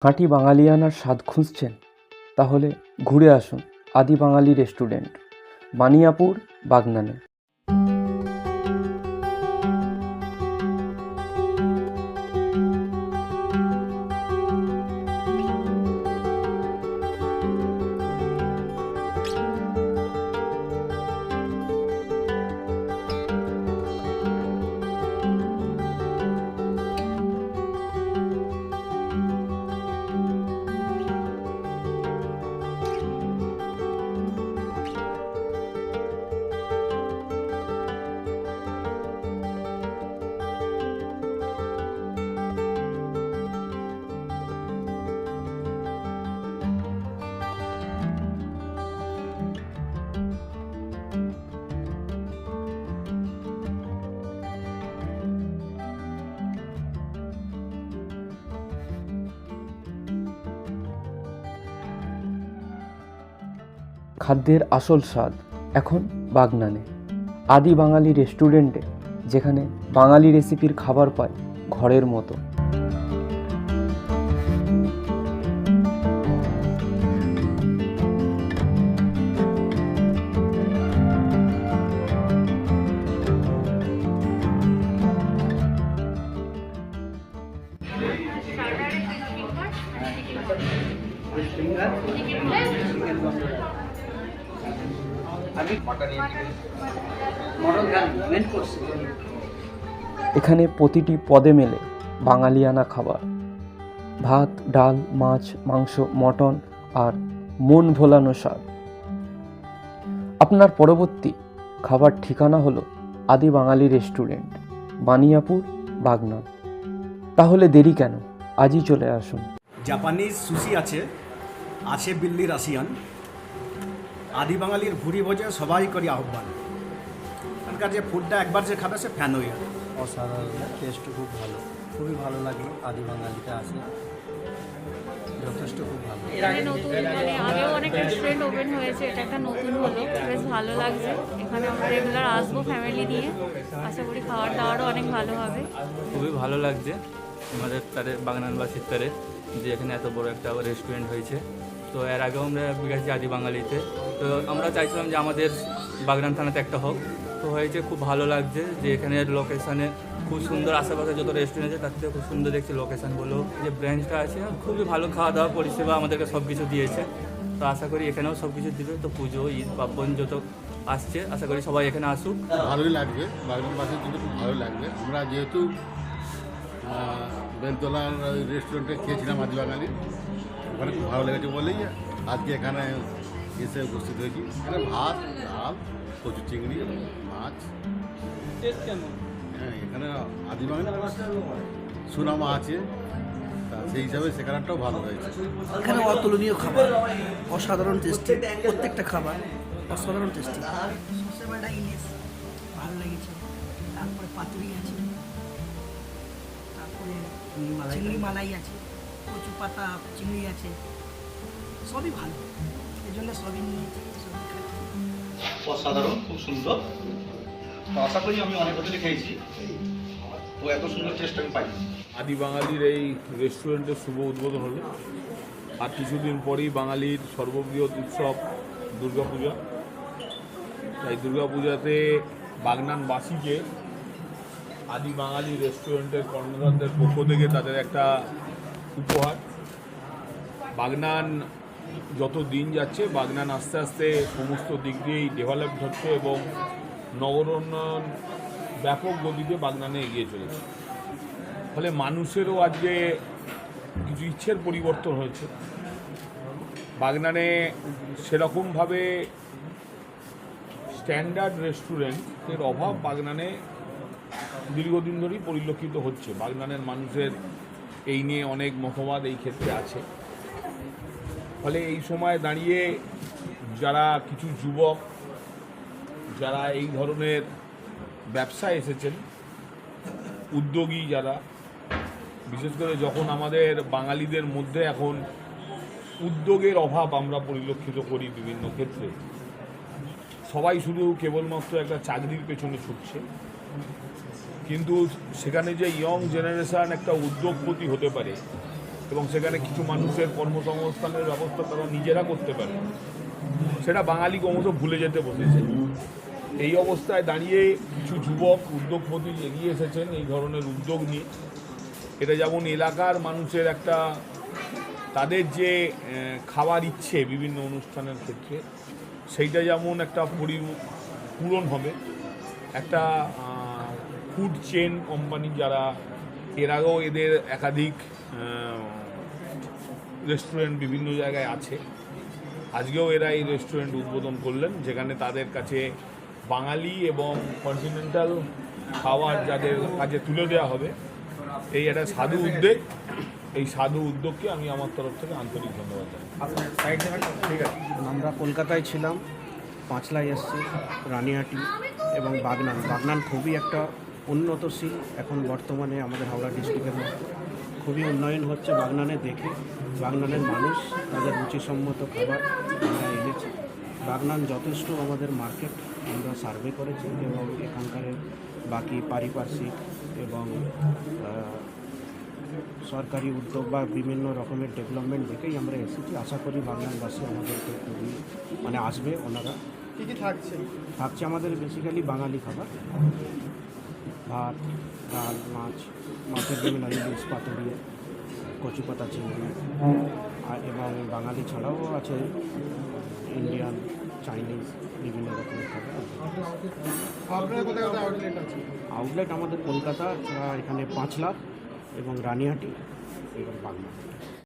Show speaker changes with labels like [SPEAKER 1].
[SPEAKER 1] খাঁটি বাঙালিয়ানার স্বাদ খুঁজছেন? তাহলে ঘুরে আসুন আদি বাঙালি রেস্টুরেন্ট, বানিয়াপুর, বাগনানে। খাদ্যের আসল স্বাদ এখন বাগনানে, আদি বাঙালি রেস্টুরেন্টে, যেখানে বাঙালি রেসিপির খাবার পায় ঘরের মতো। এখানে প্রতিটি পদে মেলে বাঙালিয়ানা খাবার, ভাত, ডাল, মাছ, মাংস, মটন আর মন ভোলানো স্বাদ। আপনার পরবর্তী খাবার ঠিকানা হলো আদি বাঙালি রেস্টুরেন্ট, বানিয়াপুর, বাগনান। তাহলে দেরি কেন? আজই চলে আসুন।
[SPEAKER 2] জাপানিজ সুশি আছে, আছে দিল্লি রাশিয়ান। আদি বাঙালির ভুরি ভোজে সবাই করি আহ্বান। এখানকার যে ফুডটা একবার যে খাবে সে ফ্যান হয়ে যাবে।
[SPEAKER 3] অসাধারণ, টেস্টও খুব ভালো, খুবই ভালো লাগে। আদি বাঙালিতে আসে, যথেষ্ট খুব ভালো।
[SPEAKER 4] এখানে নতুন মানে আগেও অনেক রেস্টুরেন্ট ওপেন হয়েছে, এটা একটা নতুন হলো, বেশ ভালো লাগছে। এখানে আমরা রেগুলার আসবো ফ্যামিলি নিয়ে, আশা করি খাওয়ার দাওয়ারও অনেক ভালো হবে।
[SPEAKER 5] খুবই ভালো লাগছে আমাদের তারে বাগনানবাসীর তারে যে এখানে এত বড় একটা রেস্টুরেন্ট হয়েছে। তো এর আগেও আমরা গেছি আদি বাঙালিতে, তো আমরা চাইছিলাম যে আমাদের বাগনান থানাতে একটা হোক, তো হয়েছে। খুব ভালো লাগছে যে এখানের লোকেশানে খুব সুন্দর, আশেপাশে যত রেস্টুরেন্ট আছে তার থেকে খুব সুন্দর দেখছি লোকেশান বলো, যে ব্রাঞ্চটা আছে খুবই ভালো, খাওয়া দাওয়া পরিষেবা আমাদেরকে সব কিছু দিয়েছে। তো আশা করি এখানেও সব কিছু দিবে। তো পুজো, ঈদ, পার্বণ যত আসছে, আশা করি সবাই এখানে আসুক।
[SPEAKER 6] ভালোই লাগবে, বাগনানবাসীর কিন্তু খুব ভালো লাগবে। আমরা যেহেতু বেলতলার রেস্টুরেন্টে খেয়েছিলাম আদি বাঙালি, ওখানে খুব ভালো লেগেছে বলেই আজকে এখানে এসে উপস্থিত হয়েছি। এখানে ভাত, ডাল, কচু চিংড়ি, মাছ। হ্যাঁ, এখানে আদি বাঙালি সুনামা আছে, তা সেই হিসাবে সেখানটাও ভালো হয়েছে।
[SPEAKER 7] এখানে অতুলনীয় খাবার, অসাধারণ টেস্টি, প্রত্যেকটা খাবার অসাধারণ টেস্টি।
[SPEAKER 8] সর্ষেবাটা ইলিশ ভালো লেগেছে, তারপরে পাতুরি আছে, তারপরে চিংড়ি মালাই আছে, কচু পাতা চিংড়ি আছে, সবই ভালো। এই জন্য সবই নিয়েছি, সবই খাচ্ছি।
[SPEAKER 2] অসাধারণ, খুব সুন্দর। তো আশা করি আমি অনেক বছরই খেয়েছি, তো এত সুন্দর টেস্ট আমি পাইনি।
[SPEAKER 9] আদি বাঙালির এই রেস্টুরেন্টের শুভ উদ্বোধন হলো, আর কিছুদিন পরেই বাঙালির সর্ববৃহৎ উৎসব দুর্গাপূজা। তাই দুর্গাপূজাতে বাগনানবাসীকে আদি বাঙালি রেস্টুরেন্টের কর্ণধারদের পক্ষ থেকে তাদের একটা উপহার। বাগনান যত দিন যাচ্ছে, বাগনান আস্তে আস্তে সমস্ত দিক দিয়েই ডেভেলপড হচ্ছে এবং নগর উন্নয়ন ব্যাপক গতিতে বাগনানে এগিয়ে চলেছে। ফলে মানুষেরও আজকে কিছু ইচ্ছের পরিবর্তন হয়েছে। বাগনানে সেরকমভাবে স্ট্যান্ডার্ড রেস্টুরেন্টের অভাব বাগনানে দীর্ঘদিন ধরেই পরিলক্ষিত হচ্ছে। বাগনানের মানুষের এই নিয়ে অনেক মতবাদ এই ক্ষেত্রে আছে। ফলে এই সময় দাঁড়িয়ে যারা কিছু যুবক যারা এই ধরনের ব্যবসায় এসেছেন, উদ্যোগী যারা, বিশেষ করে যখন আমাদের বাঙালিদের মধ্যে এখন উদ্যোগের অভাব আমরা পরিলক্ষিত করি বিভিন্ন ক্ষেত্রে, সবাই শুধু কেবলমাত্র একটা চাকরির পেছনে ছুটছে, কিন্তু সেখানে যে ইয়ং জেনারেশন একটা উদ্যোগপতি হতে পারে এবং সেখানে কিছু মানুষের কর্মসংস্থানের ব্যবস্থা তারা নিজেরা করতে পারে, সেটা বাঙালি ক্রমশ ভুলে যেতে বসেছে। এই অবস্থায় দাঁড়িয়ে কিছু যুবক উদ্যোগপতি এগিয়ে এসেছেন এই ধরনের উদ্যোগ নিয়ে। এটা যেমন এলাকার মানুষের একটা তাদের যে খাওয়ার ইচ্ছে বিভিন্ন অনুষ্ঠানের ক্ষেত্রে, সেইটা যেমন একটা পূরণ হবে। একটা ফুড চেন কোম্পানি যারা এর আগেও এদের একাধিক রেস্টুরেন্ট বিভিন্ন জায়গায় আছে, আজকেও এরা এই রেস্টুরেন্ট উদ্বোধন করলেন, যেখানে তাদের কাছে বাঙালি এবং কন্টিনেন্টাল খাবার যাদের কাছে তুলে দেওয়া হবে। এই একটা সাধু উদ্যোগ, এই সাধু উদ্যোগকে আমি আমার তরফ থেকে আন্তরিক ধন্যবাদ জানাই।
[SPEAKER 3] আমরা কলকাতায় ছিলাম, পাঁচলায় এসছি, রানিহাটি এবং বাগনান খুবই একটা উন্নতশীল এখন বর্তমানে আমাদের হাওড়া ডিস্ট্রিক্টের মধ্যে খুবই উন্নয়ন হচ্ছে। বাগনানে দেখে বাগনানের মানুষ তাদের রুচিসম্মত খাবার আমরা এনেছি। বাগনান যথেষ্ট আমাদের মার্কেট আমরা সার্ভে করেছি এবং এখানকার বাকি পারিপার্শ্বিক এবং সরকারি উদ্যোগ বা বিভিন্ন রকমের ডেভেলপমেন্ট দেখেই আমরা এসেছি। আশা করি বাগনানবাসী আমাদেরকে খুবই আসবে। ওনারা
[SPEAKER 7] কী কী থাকছে?
[SPEAKER 3] থাকছে আমাদের বেসিক্যালি বাঙালি খাবার, ভাত, ডাল, মাছের বিভিন্ন ইলিশ, পাতুরি, কচু পাতা, চিংড়ি, আর এবং বাঙালি ছাড়াও আছে ইন্ডিয়ান, চাইনিজ বিভিন্ন রকমের খাবার।
[SPEAKER 7] আপনার কোথায় কোথায় আউটলেট আছে?
[SPEAKER 3] আউটলেট আমাদের কলকাতা, এখানে 5 লাখ এবং রানিহাটি এবং বাগনান।